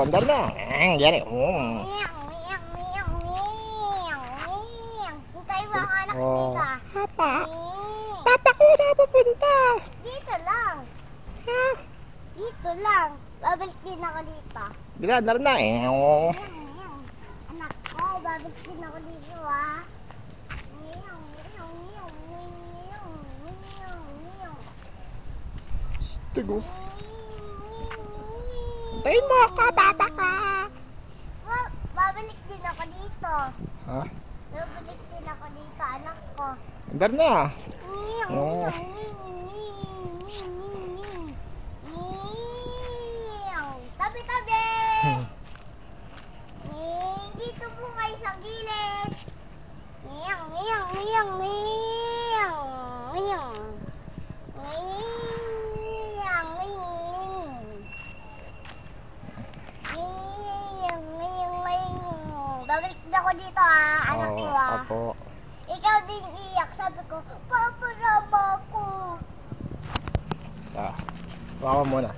Pandar na. Yan eh. Hintay mo ang anak Oh. nila. Papa. Papa ko saan pupunta? Dito lang. Ha? Dito lang. Babalik din ako dito. Dinadar na eh. Anak ko, babalik din ako dito ah. Tigo. Tayin mo ako, papa ka. Babalik din ako dito. Ha? Babalik din ako dito, anak ko. Andar na. Oh. Tabi-tabi! Dito po kayo sa gilid. Miyang, miyang, miyang, miyang. Miyang. Miyang, miyang. Miyang, miyang, miyang. Babalik na ako dito ah, anak ko ah. Apo. Ikaw din iyak, sabi ko, paparama ko. Ah. Baka muna.